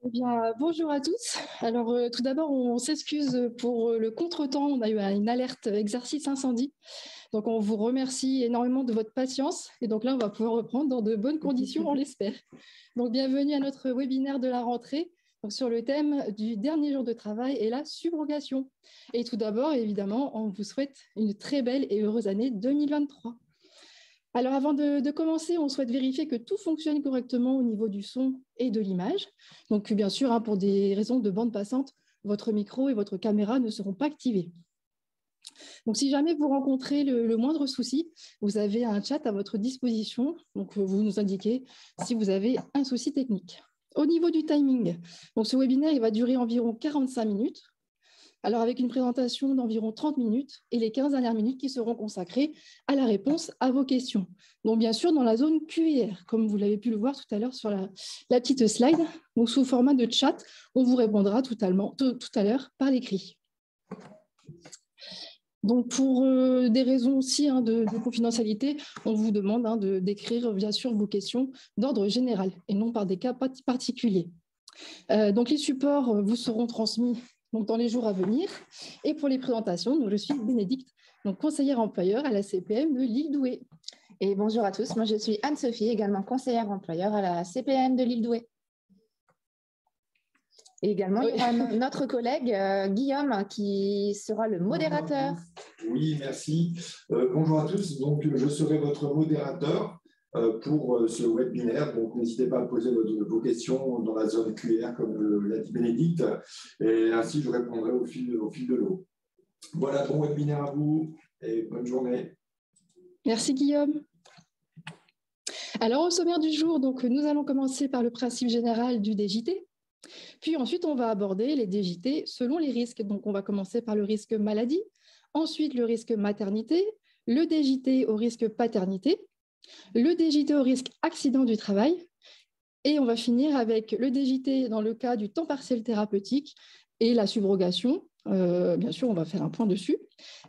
Eh bien, bonjour à tous. Alors, tout d'abord, on s'excuse pour le contretemps. On a eu une alerte exercice incendie. Donc, on vous remercie énormément de votre patience. Et donc là, on va pouvoir reprendre dans de bonnes conditions, on l'espère. Donc, bienvenue à notre webinaire de la rentrée donc, sur le thème du dernier jour de travail et la subrogation. Et tout d'abord, évidemment, on vous souhaite une très belle et heureuse année 2023. Alors, avant de commencer, on souhaite vérifier que tout fonctionne correctement au niveau du son et de l'image. Donc, bien sûr, pour des raisons de bande passante, votre micro et votre caméra ne seront pas activés. Donc, si jamais vous rencontrez le moindre souci, vous avez un chat à votre disposition. Donc, vous nous indiquez si vous avez un souci technique. Au niveau du timing, donc ce webinaire il va durer environ 45 minutes. Alors, avec une présentation d'environ 30 minutes et les 15 dernières minutes qui seront consacrées à la réponse à vos questions. Donc, bien sûr, dans la zone Q&R, comme vous l'avez pu le voir tout à l'heure sur la petite slide, donc sous format de chat, on vous répondra tout à l'heure par l'écrit. Donc, pour des raisons aussi de confidentialité, on vous demande d'écrire, bien sûr, vos questions d'ordre général et non par des cas particuliers. Donc, les supports vous seront transmis donc, dans les jours à venir. Et pour les présentations, donc, je suis Bénédicte, donc conseillère employeur à la CPM de l'île Douai. Et bonjour à tous, moi je suis Anne-Sophie, également conseillère employeur à la CPM de l'île Douai. Et également, il y aura notre collègue Guillaume qui sera le modérateur. Oui, merci. Bonjour à tous. Donc, je serai votre modérateur pour ce webinaire. Donc, n'hésitez pas à poser vos questions dans la zone Q&R, comme l'a dit Bénédicte. Et ainsi, je répondrai au fil de l'eau. Voilà, bon webinaire à vous et bonne journée. Merci Guillaume. Alors, au sommaire du jour, donc, nous allons commencer par le principe général du DJT. Puis ensuite, on va aborder les DJT selon les risques. Donc, on va commencer par le risque maladie, ensuite le risque maternité, le DJT au risque paternité, le DJT au risque accident du travail, et on va finir avec le DJT dans le cas du temps partiel thérapeutique et la subrogation. Bien sûr, on va faire un point dessus.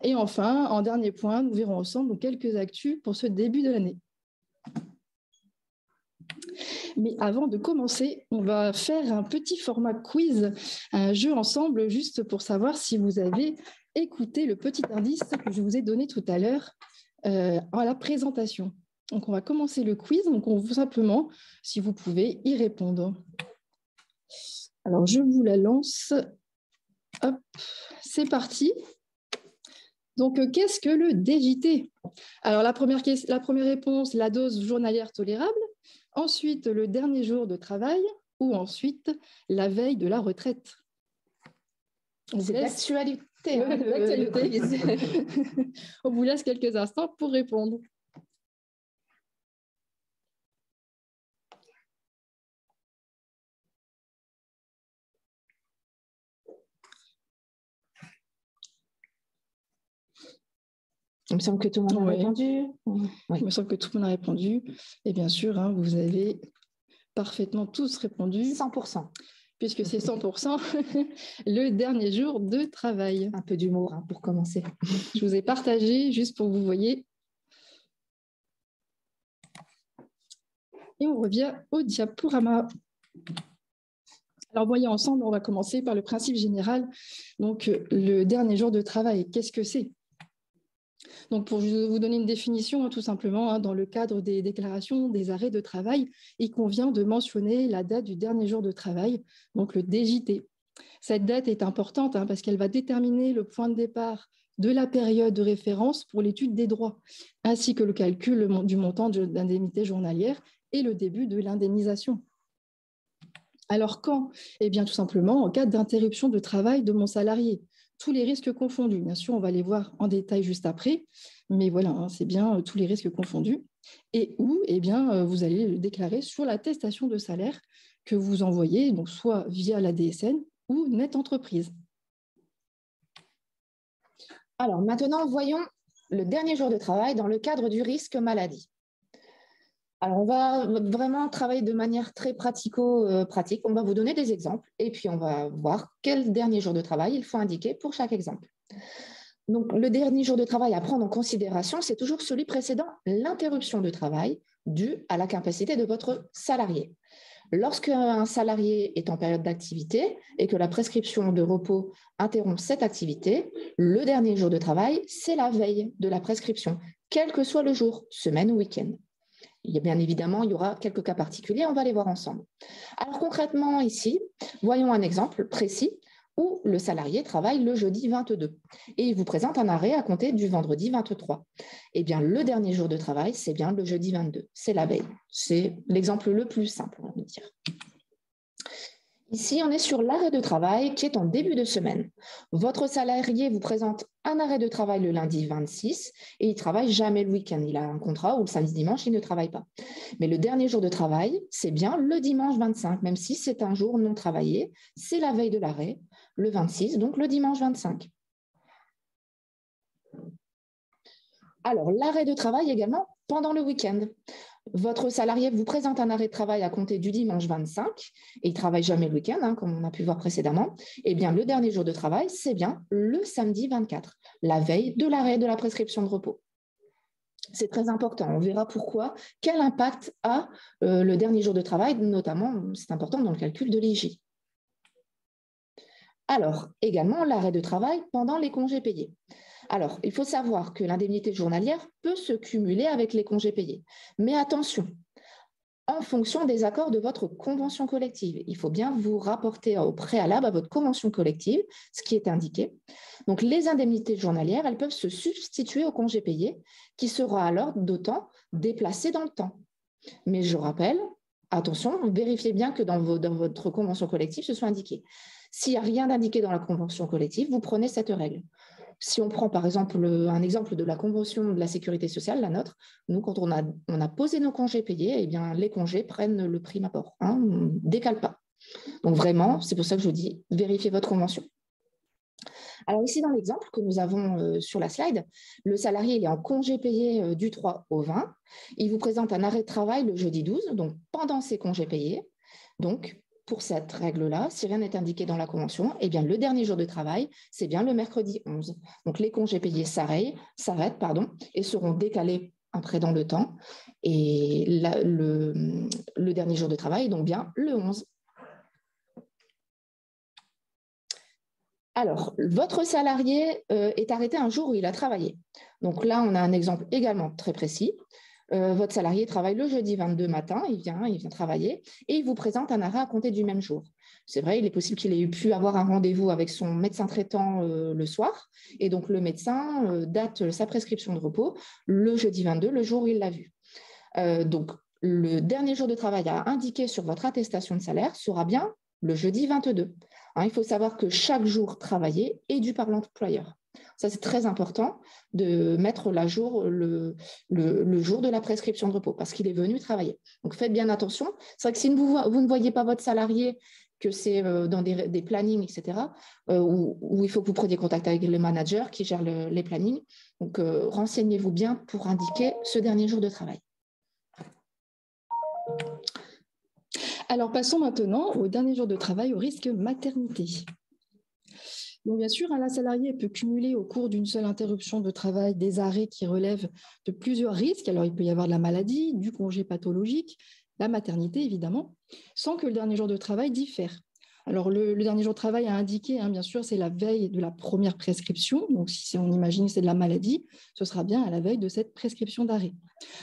Et enfin, en dernier point, nous verrons ensemble quelques actus pour ce début de l'année. Mais avant de commencer, on va faire un petit format quiz, un jeu ensemble, juste pour savoir si vous avez écouté le petit indice que je vous ai donné tout à l'heure à la présentation. Donc, on va commencer le quiz. Donc, on veut simplement, si vous pouvez, y répondre. Alors, je vous la lance. Hop, c'est parti. Donc, qu'est-ce que le DJT? Alors, la première réponse, la dose journalière tolérable. Ensuite, le dernier jour de travail ou ensuite, la veille de la retraite. C'est l'actualité. On vous laisse quelques instants pour répondre. Il me semble que tout le monde a répondu. Oui. Il me semble que tout le monde a répondu. Et bien sûr, vous avez parfaitement tous répondu. 100%. Puisque c'est 100% le dernier jour de travail. Un peu d'humour pour commencer. Je vous ai partagé juste pour que vous voyez. Et on revient au diaporama. Alors, voyons ensemble, on va commencer par le principe général. Donc, le dernier jour de travail, qu'est-ce que c'est? Donc, pour vous donner une définition, tout simplement, dans le cadre des déclarations des arrêts de travail, il convient de mentionner la date du dernier jour de travail, donc le DJT. Cette date est importante parce qu'elle va déterminer le point de départ de la période de référence pour l'étude des droits, ainsi que le calcul du montant de l'indemnité journalière et le début de l'indemnisation. Alors quand? Eh bien, tout simplement, en cas d'interruption de travail de mon salarié. Tous les risques confondus. Bien sûr, on va les voir en détail juste après, mais voilà, c'est bien tous les risques confondus. Et où, eh bien, vous allez le déclarer sur l'attestation de salaire que vous envoyez, donc soit via la DSN ou Net Entreprise. Alors maintenant, voyons le dernier jour de travail dans le cadre du risque maladie. Alors, on va vraiment travailler de manière très pratico-pratique. On va vous donner des exemples et puis on va voir quel dernier jour de travail il faut indiquer pour chaque exemple. Donc, le dernier jour de travail à prendre en considération, c'est toujours celui précédant l'interruption de travail due à l'incapacité de votre salarié. Lorsqu'un salarié est en période d'activité et que la prescription de repos interrompt cette activité, le dernier jour de travail, c'est la veille de la prescription, quel que soit le jour, semaine ou week-end. Bien évidemment, il y aura quelques cas particuliers, on va les voir ensemble. Alors concrètement ici, voyons un exemple précis où le salarié travaille le jeudi 22 et il vous présente un arrêt à compter du vendredi 23. Eh bien, le dernier jour de travail, c'est bien le jeudi 22, c'est la veille. C'est l'exemple le plus simple, on va dire. Ici, on est sur l'arrêt de travail qui est en début de semaine. Votre salarié vous présente un arrêt de travail le lundi 26 et il ne travaille jamais le week-end. Il a un contrat où le samedi-dimanche, il ne travaille pas. Mais le dernier jour de travail, c'est bien le dimanche 25, même si c'est un jour non travaillé. C'est la veille de l'arrêt, le 26, donc le dimanche 25. Alors, l'arrêt de travail également pendant le week-end. Votre salarié vous présente un arrêt de travail à compter du dimanche 25 et il ne travaille jamais le week-end, comme on a pu voir précédemment. Eh bien, le dernier jour de travail, c'est bien le samedi 24, la veille de l'arrêt de la prescription de repos. C'est très important. On verra pourquoi. Quel impact a le dernier jour de travail, notamment, c'est important dans le calcul de l'IJ. Alors, également, l'arrêt de travail pendant les congés payés. Alors, il faut savoir que l'indemnité journalière peut se cumuler avec les congés payés. Mais attention, en fonction des accords de votre convention collective. Il faut bien vous rapporter au préalable à votre convention collective, ce qui est indiqué. Donc, les indemnités journalières, elles peuvent se substituer aux congés payés, qui sera alors d'autant déplacé dans le temps. Mais je rappelle, attention, vérifiez bien que dans votre convention collective, ce soit indiqué. S'il n'y a rien d'indiqué dans la convention collective, vous prenez cette règle. Si on prend par exemple un exemple de la convention de la sécurité sociale, la nôtre, nous, quand on a posé nos congés payés, eh bien, les congés prennent le prime apport. On ne décale pas. Donc vraiment, c'est pour ça que je dis, vérifiez votre convention. Alors ici, dans l'exemple que nous avons sur la slide, le salarié il est en congé payé du 3 au 20. Il vous présente un arrêt de travail le jeudi 12, donc pendant ses congés payés. Donc, pour cette règle-là, si rien n'est indiqué dans la convention, eh bien, le dernier jour de travail, c'est bien le mercredi 11. Donc, les congés payés s'arrêtent et seront décalés après dans le temps. Et le dernier jour de travail est donc bien le 11. Alors, votre salarié est arrêté un jour où il a travaillé. Donc là, on a un exemple également très précis. Votre salarié travaille le jeudi 22 matin, il vient travailler et il vous présente un arrêt à compter du même jour. C'est vrai, il est possible qu'il ait pu avoir un rendez-vous avec son médecin traitant le soir et donc le médecin date sa prescription de repos le jeudi 22, le jour où il l'a vu. Donc, le dernier jour de travail à indiquer sur votre attestation de salaire sera bien le jeudi 22. Il faut savoir que chaque jour travaillé est dû par l'employeur. Ça, c'est très important de mettre à jour le jour de la prescription de repos parce qu'il est venu travailler. Donc, faites bien attention. C'est vrai que si vous ne voyez pas votre salarié, que c'est dans des plannings, etc., où il faut que vous preniez contact avec le manager qui gère les plannings. Donc, renseignez-vous bien pour indiquer ce dernier jour de travail. Alors, passons maintenant au dernier jour de travail au risque maternité. Donc, bien sûr, la salariée peut cumuler au cours d'une seule interruption de travail des arrêts qui relèvent de plusieurs risques. Alors, il peut y avoir de la maladie, du congé pathologique, la maternité, évidemment, sans que le dernier jour de travail diffère. Alors, le dernier jour de travail à indiquer, bien sûr, c'est la veille de la première prescription. Donc, si on imagine que c'est de la maladie, ce sera bien à la veille de cette prescription d'arrêt.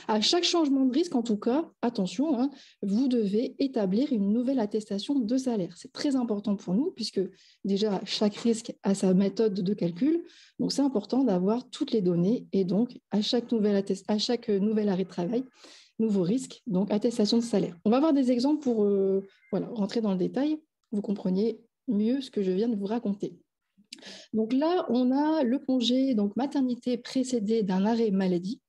À chaque changement de risque, en tout cas, attention, vous devez établir une nouvelle attestation de salaire. C'est très important pour nous puisque déjà, chaque risque a sa méthode de calcul. Donc, c'est important d'avoir toutes les données et donc, à chaque nouvel arrêt de travail, nouveau risque, donc attestation de salaire. On va voir des exemples pour rentrer dans le détail. Vous compreniez mieux ce que je viens de vous raconter. Donc là, on a le congé maternité précédé d'un arrêt maladie.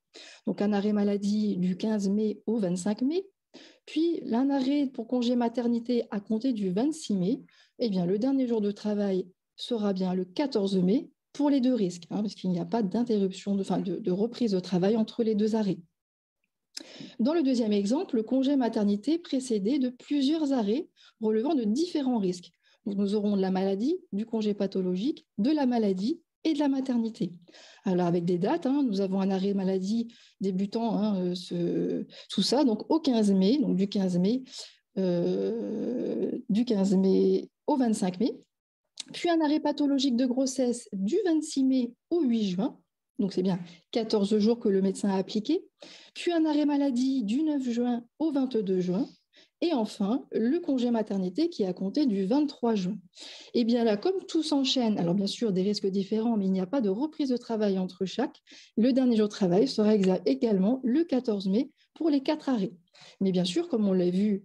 Donc un arrêt maladie du 15 mai au 25 mai. Puis un arrêt pour congé maternité à compter du 26 mai. Eh bien, le dernier jour de travail sera bien le 14 mai pour les deux risques, parce qu'il n'y a pas d'interruption, de reprise de travail entre les deux arrêts. Dans le deuxième exemple, le congé maternité précédé de plusieurs arrêts relevant de différents risques. Donc, nous aurons de la maladie, du congé pathologique, de la maladie et de la maternité. Alors avec des dates, nous avons un arrêt maladie débutant tout ça, donc au 15 mai, donc du 15 mai au 25 mai, puis un arrêt pathologique de grossesse du 26 mai au 8 juin, donc c'est bien 14 jours que le médecin a appliqué, puis un arrêt maladie du 9 juin au 22 juin, et enfin le congé maternité qui a compté du 23 juin. Et bien là, comme tout s'enchaîne, alors bien sûr des risques différents, mais il n'y a pas de reprise de travail entre chaque, le dernier jour de travail sera également le 14 mai pour les 4 arrêts. Mais bien sûr, comme on l'a vu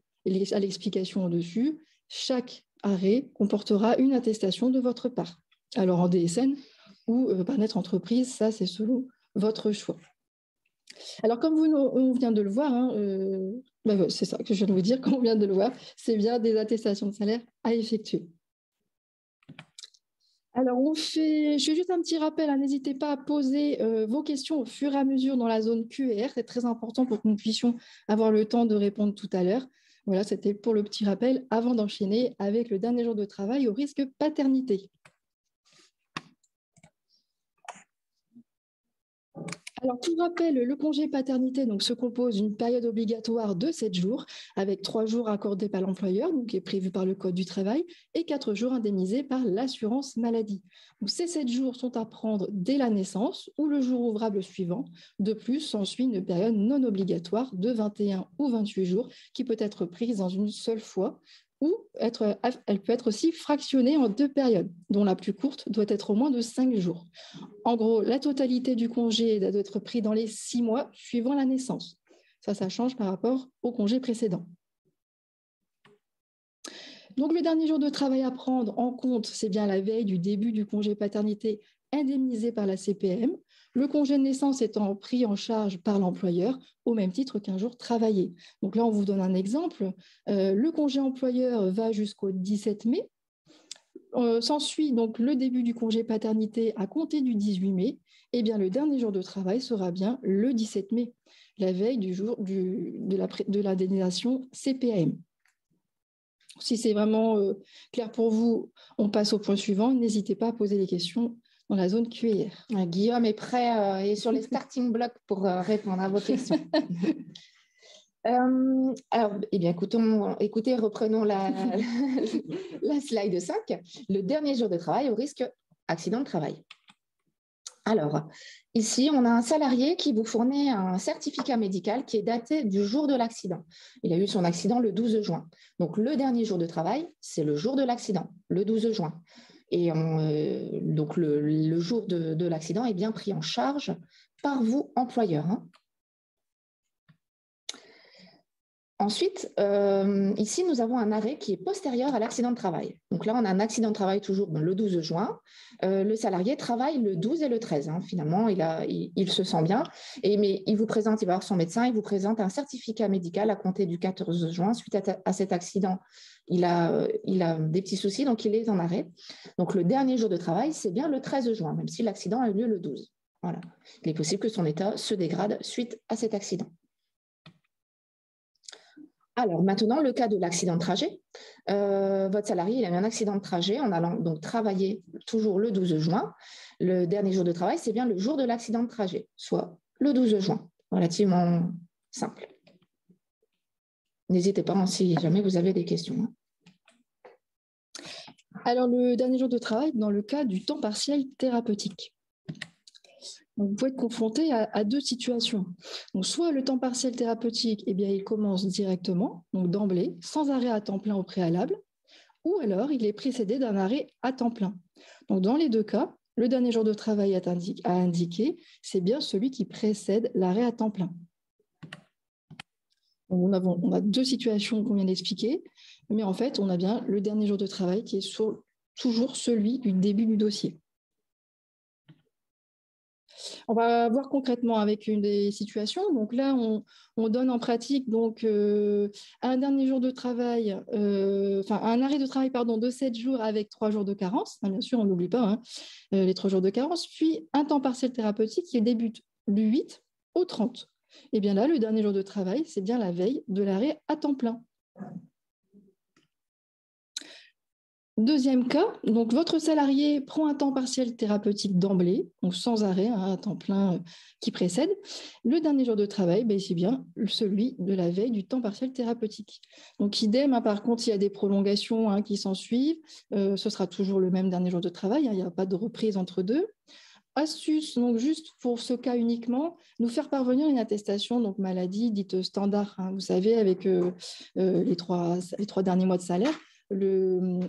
à l'explication au-dessus, chaque arrêt comportera une attestation de votre part. Alors en DSN ou par notre entreprise, ça c'est selon votre choix. Alors comme on vient de le voir, c'est ça que je viens de vous dire, comme on vient de le voir, c'est bien des attestations de salaire à effectuer. Alors, je fais juste un petit rappel, n'hésitez pas à poser vos questions au fur et à mesure dans la zone QR, c'est très important pour que nous puissions avoir le temps de répondre tout à l'heure. Voilà, c'était pour le petit rappel avant d'enchaîner avec le dernier jour de travail au risque paternité. Alors, pour rappel, le congé paternité se compose d'une période obligatoire de 7 jours, avec 3 jours accordés par l'employeur, qui est prévu par le Code du travail, et 4 jours indemnisés par l'assurance maladie. Donc, ces 7 jours sont à prendre dès la naissance ou le jour ouvrable suivant. De plus, s'ensuit une période non obligatoire de 21 ou 28 jours qui peut être prise dans une seule fois, ou elle peut être aussi fractionnée en 2 périodes, dont la plus courte doit être au moins de 5 jours. En gros, la totalité du congé doit être pris dans les 6 mois suivant la naissance. Ça change par rapport au congé précédent. Donc, le dernier jour de travail à prendre en compte, c'est bien la veille du début du congé paternité indemnisé par la CPM, le congé de naissance étant pris en charge par l'employeur au même titre qu'un jour travaillé. Donc là, on vous donne un exemple. Le congé employeur va jusqu'au 17 mai. S'ensuit donc le début du congé paternité à compter du 18 mai. Eh bien, le dernier jour de travail sera bien le 17 mai, la veille du jour de l'indemnisation CPAM. Si c'est vraiment clair pour vous, on passe au point suivant. N'hésitez pas à poser des questions dans la zone QR. Guillaume est prêt et sur les starting blocks pour répondre à vos questions. Alors, écoutez, reprenons la slide 5. Le dernier jour de travail au risque accident de travail. Alors, ici, on a un salarié qui vous fournit un certificat médical qui est daté du jour de l'accident. Il a eu son accident le 12 juin. Donc, le dernier jour de travail, c'est le jour de l'accident, le 12 juin. Et donc, le jour de l'accident est bien pris en charge par vous, employeur. Ensuite, ici, nous avons un arrêt qui est postérieur à l'accident de travail. Donc là, on a un accident de travail toujours le 12 juin. Le salarié travaille le 12 et le 13. Finalement, il se sent bien. Mais il va voir son médecin, il vous présente un certificat médical à compter du 14 juin. Suite à cet accident, il a des petits soucis, donc il est en arrêt. Donc le dernier jour de travail, c'est bien le 13 juin, même si l'accident a eu lieu le 12. Voilà. Il est possible que son état se dégrade suite à cet accident. Alors maintenant, le cas de l'accident de trajet. Votre salarié, il a eu un accident de trajet en allant donc travailler toujours le 12 juin. Le dernier jour de travail, c'est bien le jour de l'accident de trajet, soit le 12 juin. Relativement simple. N'hésitez pas si jamais vous avez des questions. Alors, le dernier jour de travail, dans le cas du temps partiel thérapeutique. Donc, vous pouvez être confronté à 2 situations. Donc, soit le temps partiel thérapeutique, il commence directement, donc d'emblée, sans arrêt à temps plein au préalable, ou alors il est précédé d'un arrêt à temps plein. Donc, dans les 2 cas, le dernier jour de travail à indiquer, c'est bien celui qui précède l'arrêt à temps plein. Donc, on a 2 situations qu'on vient d'expliquer, mais en fait, on a bien le dernier jour de travail qui est toujours celui du début du dossier. On va voir concrètement avec une des situations. Donc là, on donne en pratique un dernier jour de travail, un arrêt de travail de 7 jours avec 3 jours de carence. Bien sûr, on n'oublie pas les 3 jours de carence. Puis un temps partiel thérapeutique qui débute du 8 au 30. Et bien là, le dernier jour de travail, c'est bien la veille de l'arrêt à temps plein. Deuxième cas, donc votre salarié prend un temps partiel thérapeutique d'emblée, donc sans arrêt, un temps plein qui précède. Le dernier jour de travail, c'est bien celui de la veille du temps partiel thérapeutique. Donc idem, par contre, s'il y a des prolongations qui s'en suivent, ce sera toujours le même dernier jour de travail, il n'y a pas de reprise entre deux. Astuce, donc juste pour ce cas uniquement, nous faire parvenir une attestation, donc maladie dite standard, vous savez, avec les trois derniers mois de salaire,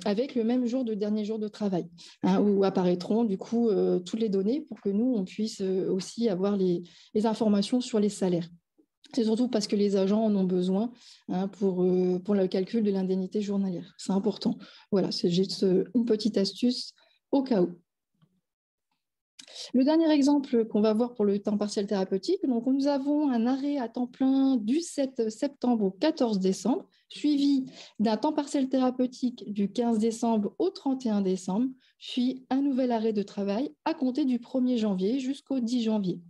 avec le même dernier jour de travail, où apparaîtront du coup toutes les données pour que nous, on puisse aussi avoir les informations sur les salaires. C'est surtout parce que les agents en ont besoin pour le calcul de l'indemnité journalière. C'est important. Voilà, c'est juste une petite astuce au cas où. Le dernier exemple qu'on va voir pour le temps partiel thérapeutique, donc nous avons un arrêt à temps plein du 7 septembre au 14 décembre, suivi d'un temps partiel thérapeutique du 15 décembre au 31 décembre, puis un nouvel arrêt de travail à compter du 1er janvier jusqu'au 10 janvier.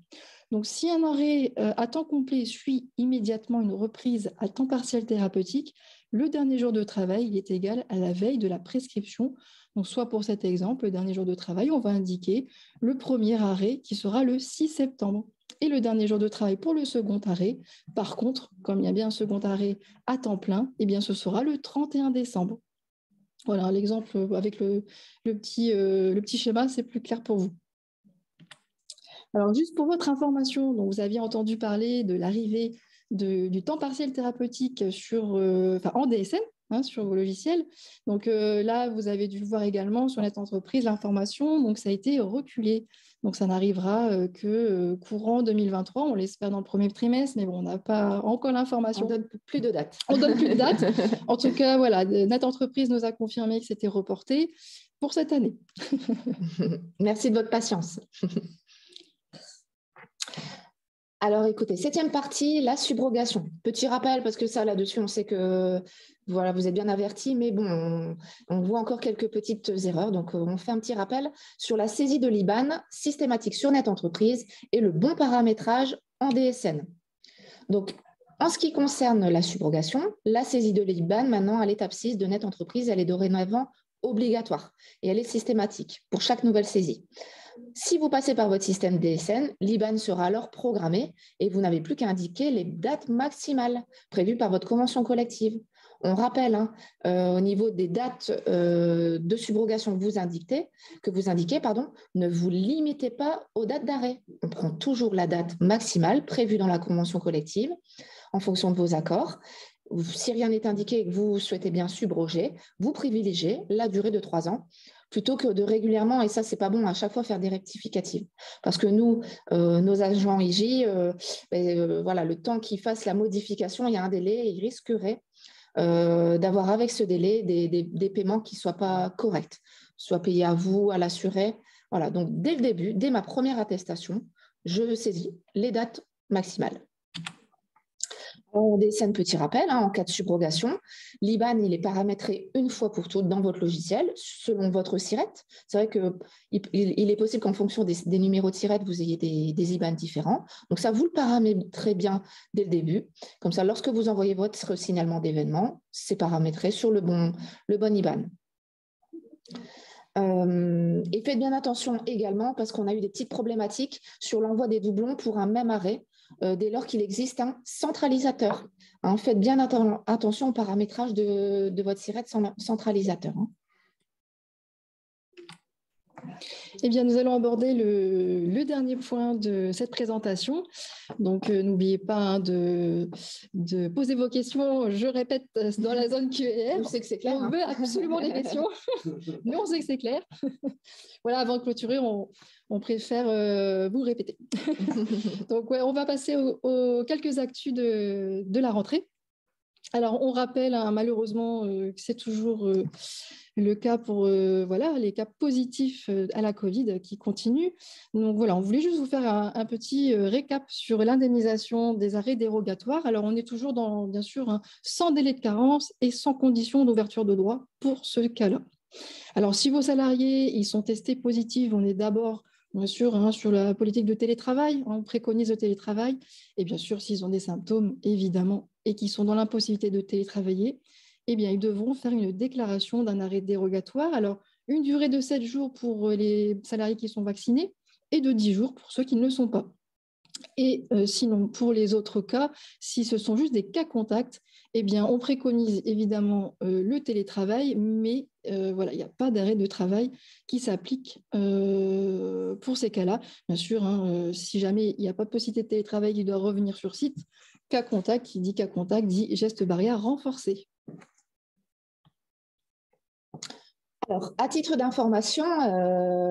Donc, si un arrêt à temps complet suit immédiatement une reprise à temps partiel thérapeutique, le dernier jour de travail il est égal à la veille de la prescription. Donc, soit pour cet exemple, le dernier jour de travail, on va indiquer le premier arrêt qui sera le 6 septembre. Et le dernier jour de travail pour le second arrêt, par contre, comme il y a bien un second arrêt à temps plein, eh bien, ce sera le 31 décembre. Voilà, l'exemple avec le petit schéma, c'est plus clair pour vous. Alors, juste pour votre information, donc vous aviez entendu parler de l'arrivée du temps partiel thérapeutique en DSN, sur vos logiciels. Donc là, vous avez dû voir également sur Net Entreprise l'information, donc ça a été reculé. Donc ça n'arrivera que courant 2023, on l'espère dans le premier trimestre, mais bon, on n'a pas encore l'information. On ne donne plus de date. On ne donne plus de date. En tout cas, voilà, Net Entreprise nous a confirmé que c'était reporté pour cette année. Merci de votre patience. Alors, écoutez, 7e partie, la subrogation. Petit rappel, parce que ça, là-dessus, on sait que voilà, vous êtes bien avertis, mais bon, on voit encore quelques petites erreurs. Donc, on fait un petit rappel sur la saisie de l'IBAN systématique sur Net Entreprise et le bon paramétrage en DSN. Donc, en ce qui concerne la subrogation, la saisie de l'IBAN, maintenant, à l'étape 6 de Net Entreprise, elle est dorénavant obligatoire et elle est systématique pour chaque nouvelle saisie. Si vous passez par votre système DSN, l'IBAN sera alors programmé et vous n'avez plus qu'à indiquer les dates maximales prévues par votre convention collective. On rappelle au niveau des dates de subrogation que vous indiquez, ne vous limitez pas aux dates d'arrêt. On prend toujours la date maximale prévue dans la convention collective en fonction de vos accords. Si rien n'est indiqué et que vous souhaitez bien subroger, vous privilégiez la durée de 3 ans plutôt que de régulièrement, et ça, c'est pas bon, à chaque fois faire des rectificatives. Parce que nous, nos agents IJ, voilà, le temps qu'ils fassent la modification, il y a un délai et ils risqueraient d'avoir avec ce délai des paiements qui ne soient pas corrects, soit payés à vous, à l'assuré. Voilà, donc dès le début, dès ma première attestation, je saisis les dates maximales. On DSN, petit rappel, en cas de subrogation, l'IBAN, il est paramétré une fois pour toutes dans votre logiciel, selon votre SIRET. C'est vrai qu'il est possible qu'en fonction des numéros de SIRET, vous ayez des IBAN différents. Donc ça, vous le paramétrez bien dès le début. Comme ça, lorsque vous envoyez votre signalement d'événement, c'est paramétré sur le bon IBAN. Et faites bien attention également, parce qu'on a eu des petites problématiques sur l'envoi des doublons pour un même arrêt, dès lors qu'il existe un centralisateur. Faites bien attention au paramétrage de votre SIRET centralisateur. Eh bien, nous allons aborder le dernier point de cette présentation. Donc, n'oubliez pas de poser vos questions. Je répète, dans la zone Q&A. On sait que c'est clair. On veut absolument des questions, mais on sait que c'est clair. Voilà, avant de clôturer, on préfère vous répéter. Donc, on va passer aux quelques actus de la rentrée. Alors, on rappelle malheureusement que c'est toujours le cas pour les cas positifs à la Covid qui continuent. Donc voilà, on voulait juste vous faire un petit récap sur l'indemnisation des arrêts dérogatoires. Alors, on est toujours bien sûr, sans délai de carence et sans condition d'ouverture de droit pour ce cas-là. Alors, si vos salariés ils sont testés positifs, on est d'abord bien sûr sur la politique de télétravail, on préconise le télétravail, et bien sûr, s'ils ont des symptômes, évidemment, et qui sont dans l'impossibilité de télétravailler, eh bien, ils devront faire une déclaration d'un arrêt dérogatoire. Alors, une durée de 7 jours pour les salariés qui sont vaccinés et de 10 jours pour ceux qui ne le sont pas. Et sinon, pour les autres cas, si ce sont juste des cas contacts, eh bien, on préconise évidemment le télétravail, mais voilà, il n'y a pas d'arrêt de travail qui s'applique pour ces cas-là. Bien sûr, hein, si jamais il n'y a pas de possibilité de télétravail, il doit revenir sur site. Cas contact, qui dit cas contact, dit geste barrière renforcé. Alors, à titre d'information,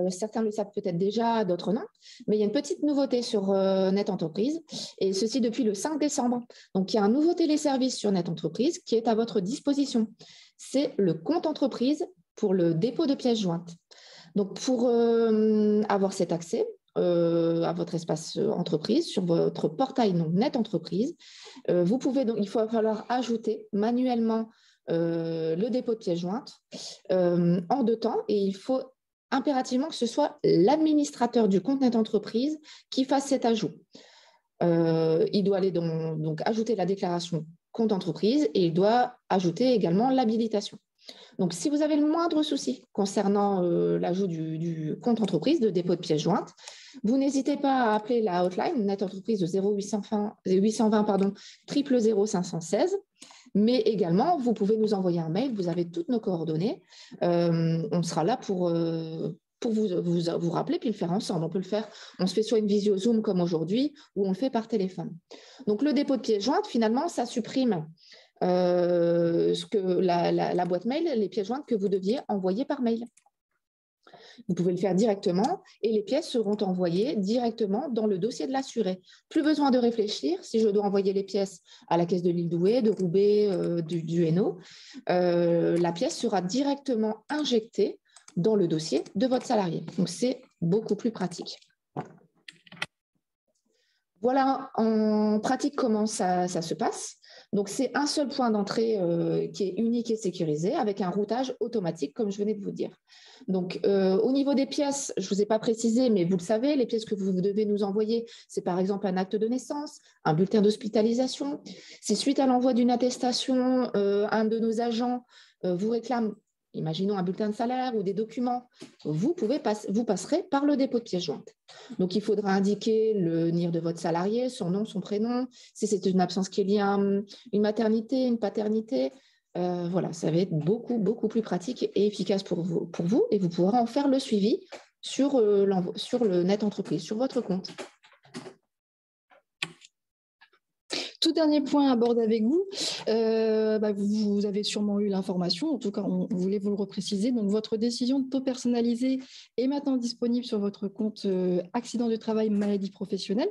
certains le savent peut-être déjà, d'autres non, mais il y a une petite nouveauté sur Net Entreprise, et ceci depuis le 5 décembre. Donc, il y a un nouveau téléservice sur Net Entreprise qui est à votre disposition. C'est le compte entreprise pour le dépôt de pièces jointes. Donc, pour avoir cet accès à votre espace entreprise sur votre portail Net Entreprise, vous pouvez donc, il va falloir ajouter manuellement le dépôt de pièces jointes en 2 temps, et il faut impérativement que ce soit l'administrateur du compte Net Entreprise qui fasse cet ajout. Il doit aller donc ajouter la déclaration compte entreprise et il doit ajouter également l'habilitation. Donc, si vous avez le moindre souci concernant l'ajout du compte entreprise de dépôt de pièces jointes, vous n'hésitez pas à appeler la hotline Net Entreprise de 0820 000 516. Mais également, vous pouvez nous envoyer un mail, vous avez toutes nos coordonnées. On sera là pour vous rappeler, puis le faire ensemble. On peut le faire, on se fait soit une visio Zoom comme aujourd'hui, ou on le fait par téléphone. Donc, le dépôt de pièces jointes, finalement, ça supprime la boîte mail, les pièces jointes que vous deviez envoyer par mail. Vous pouvez le faire directement et les pièces seront envoyées directement dans le dossier de l'assuré. Plus besoin de réfléchir si je dois envoyer les pièces à la caisse de l'île Douai, de Roubaix, du Hainaut. La pièce sera directement injectée dans le dossier de votre salarié. Donc, c'est beaucoup plus pratique. Voilà en pratique comment ça se passe. Donc, c'est un seul point d'entrée qui est unique et sécurisé avec un routage automatique, comme je venais de vous dire. Donc, au niveau des pièces, je ne vous ai pas précisé, mais vous le savez, les pièces que vous devez nous envoyer, c'est par exemple un acte de naissance, un bulletin d'hospitalisation. Si suite à l'envoi d'une attestation, un de nos agents vous réclame, imaginons un bulletin de salaire ou des documents, vous passerez par le dépôt de pièces jointes. Donc, il faudra indiquer le NIR de votre salarié, son nom, son prénom, si c'est une absence qui est liée à une maternité, une paternité. Voilà, ça va être beaucoup, beaucoup plus pratique et efficace pour vous et vous pourrez en faire le suivi sur le Net Entreprise, sur votre compte. Tout dernier point à aborder avec vous, vous avez sûrement eu l'information, en tout cas on voulait vous le repréciser, donc votre décision de taux personnalisé est maintenant disponible sur votre compte accident du travail maladie professionnelle.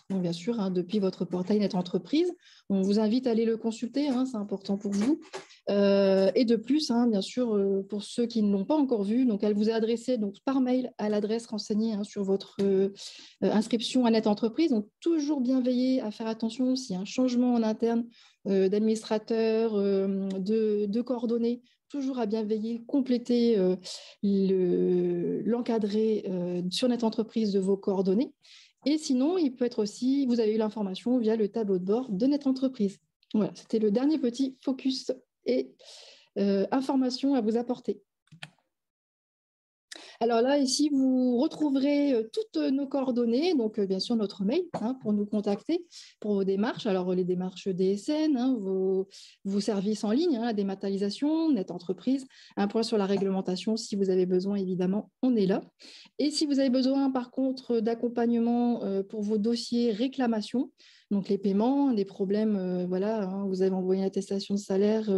Donc bien sûr, depuis votre portail Net Entreprise, on vous invite à aller le consulter, c'est important pour vous. Et de plus, bien sûr, pour ceux qui ne l'ont pas encore vu, donc elle vous est adressée donc, par mail à l'adresse renseignée sur votre inscription à Net Entreprise. Donc toujours bien veiller à faire attention s'il y a un changement en interne d'administrateur, de coordonnées. Toujours à bien veiller, compléter l'encadré sur Net Entreprise de vos coordonnées. Et sinon, il peut être aussi, vous avez eu l'information via le tableau de bord de Net Entreprise. Voilà, c'était le dernier petit focus et information à vous apporter. Alors là, ici, vous retrouverez toutes nos coordonnées, donc bien sûr notre mail pour nous contacter pour vos démarches. Alors les démarches DSN, vos services en ligne, la dématérialisation, Net Entreprise, un point sur la réglementation si vous avez besoin, évidemment, on est là. Et si vous avez besoin, par contre, d'accompagnement pour vos dossiers réclamation, donc les paiements, des problèmes, vous avez envoyé une attestation de salaire,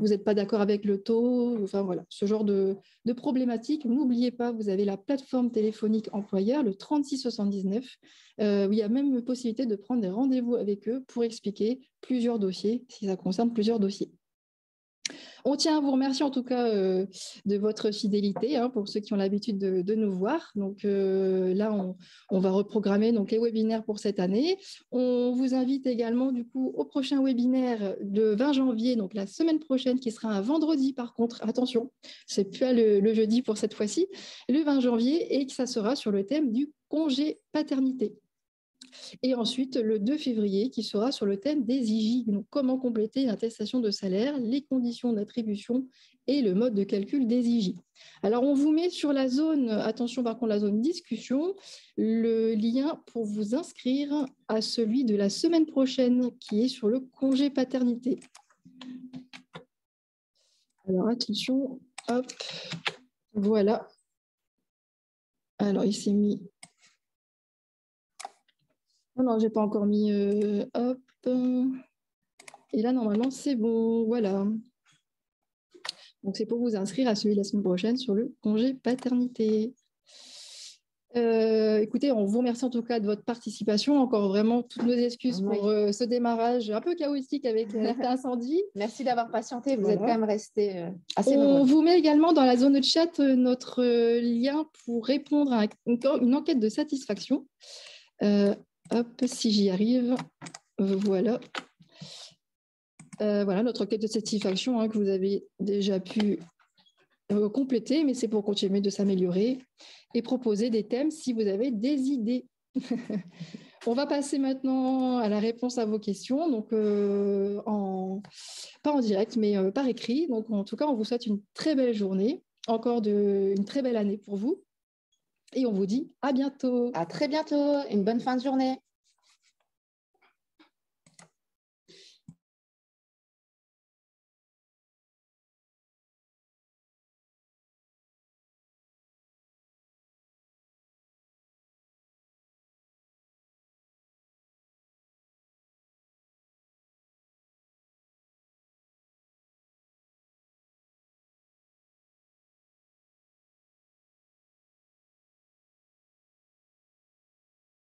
vous n'êtes pas d'accord avec le taux, enfin voilà, ce genre de problématiques. N'oubliez pas, vous avez la plateforme téléphonique employeur, le 3679, où il y a même possibilité de prendre des rendez-vous avec eux pour expliquer plusieurs dossiers, si ça concerne plusieurs dossiers. On tient à vous remercier en tout cas de votre fidélité pour ceux qui ont l'habitude de nous voir. Donc là, on va reprogrammer donc, les webinaires pour cette année. On vous invite également du coup au prochain webinaire le 20 janvier, donc la semaine prochaine, qui sera un vendredi par contre. Attention, c'est plus le jeudi pour cette fois-ci, le 20 janvier, et que ça sera sur le thème du congé paternité. Et ensuite, le 2 février, qui sera sur le thème des IJ. Donc, comment compléter une attestation de salaire, les conditions d'attribution et le mode de calcul des IJ. Alors, on vous met sur la zone, attention par contre, la zone discussion, le lien pour vous inscrire à celui de la semaine prochaine, qui est sur le congé paternité. Alors, attention, hop, voilà. Alors, il s'est mis... Non, je n'ai pas encore mis hop. Et là, normalement, c'est bon. Voilà. Donc, c'est pour vous inscrire à celui de la semaine prochaine sur le congé paternité. Écoutez, on vous remercie en tout cas de votre participation. Encore vraiment toutes nos excuses pour ce démarrage un peu chaotique avec l'alerte incendie. Merci d'avoir patienté. Vous êtes quand même restés assez nombreux. nombreux. On vous met également dans la zone de chat notre lien pour répondre à une enquête de satisfaction. Hop, si j'y arrive, voilà. Voilà notre enquête de satisfaction que vous avez déjà pu compléter, mais c'est pour continuer de s'améliorer et proposer des thèmes si vous avez des idées. On va passer maintenant à la réponse à vos questions, donc pas en direct, mais par écrit. Donc en tout cas, on vous souhaite une très belle journée, encore une très belle année pour vous. Et on vous dit à bientôt. À très bientôt. Une bonne fin de journée.